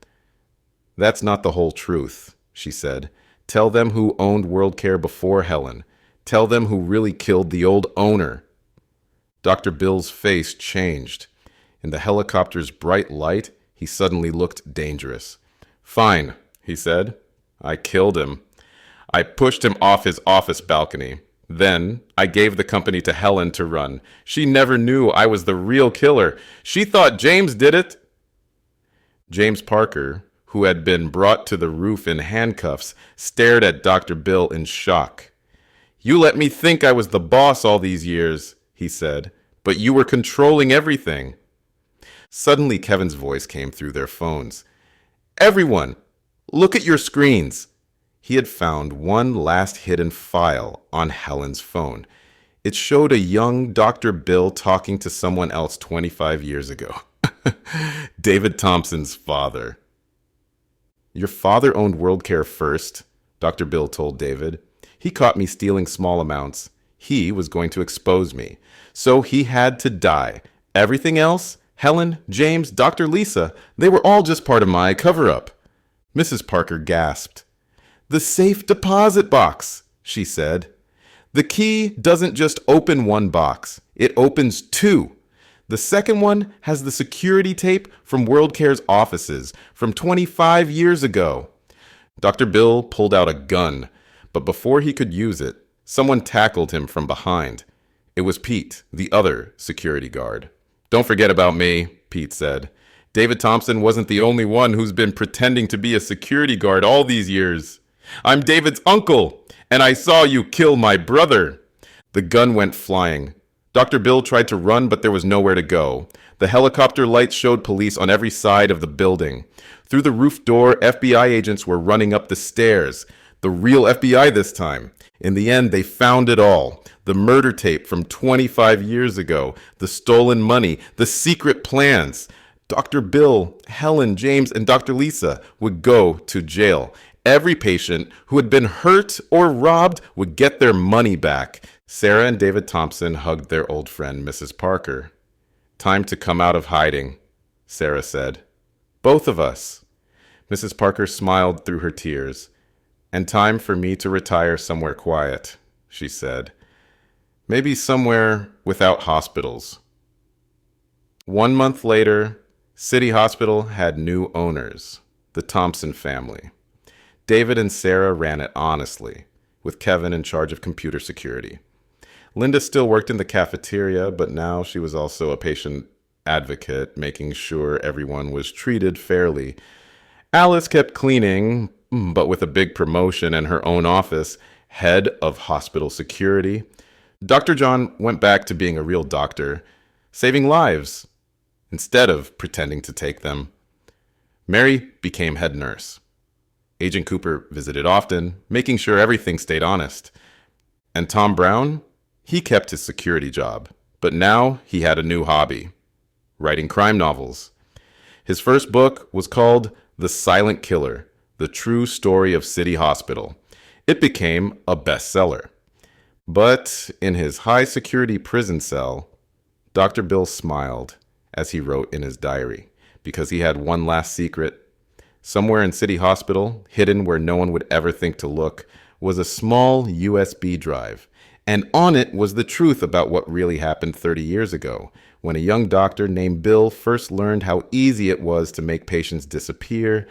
That's not the whole truth, she said. Tell them who owned World Care before Helen. Tell them who really killed the old owner. Dr. Bill's face changed. In the helicopter's bright light, he suddenly looked dangerous. Fine, he said. I killed him. I pushed him off his office balcony. Then I gave the company to Helen to run. She never knew I was the real killer. She thought James did it. James Parker, who had been brought to the roof in handcuffs, stared at Dr. Bill in shock. You let me think I was the boss all these years, he said, but you were controlling everything. Suddenly, Kevin's voice came through their phones. Everyone, look at your screens. He had found one last hidden file on Helen's phone. It showed a young Dr. Bill talking to someone else 25 years ago. David Thompson's father. Your father owned World Care first, Dr. Bill told David. He caught me stealing small amounts. He was going to expose me. So he had to die. Everything else, Helen, James, Dr. Lisa, they were all just part of my cover-up. Mrs. Parker gasped. The safe deposit box, she said. The key doesn't just open one box. It opens 2. The second one has the security tape from World Care's offices from 25 years ago. Dr. Bill pulled out a gun, but before he could use it, someone tackled him from behind. It was Pete, the other security guard. Don't forget about me, Pete said. David Thompson wasn't the only one who's been pretending to be a security guard all these years. I'm David's uncle, and I saw you kill my brother. The gun went flying. Dr. Bill tried to run, but there was nowhere to go. The helicopter lights showed police on every side of the building. Through the roof door, FBI agents were running up the stairs. The real FBI this time. In the end, they found it all. The murder tape from 25 years ago, the stolen money, the secret plans. Dr. Bill, Helen, James, and Dr. Lisa would go to jail. Every patient who had been hurt or robbed would get their money back. Sarah and David Thompson hugged their old friend, Mrs. Parker. Time to come out of hiding, Sarah said. Both of us. Mrs. Parker smiled through her tears. And time for me to retire somewhere quiet, she said. Maybe somewhere without hospitals. 1 month later, City Hospital had new owners, the Thompson family. David and Sarah ran it honestly, with Kevin in charge of computer security. Linda still worked in the cafeteria, but now she was also a patient advocate, making sure everyone was treated fairly. Alice kept cleaning, but with a big promotion and her own office, head of hospital security. Dr. John went back to being a real doctor, saving lives instead of pretending to take them. Mary became head nurse. Agent Cooper visited often, making sure everything stayed honest. And Tom Brown? He kept his security job, but now he had a new hobby: writing crime novels. His first book was called The Silent Killer: The True Story of City Hospital. It became a bestseller. But in his high-security prison cell, Dr. Bill smiled as he wrote in his diary, because he had one last secret. Somewhere in City Hospital, hidden where no one would ever think to look, was a small USB drive. And on it was the truth about what really happened 30 years ago, when a young doctor named Bill first learned how easy it was to make patients disappear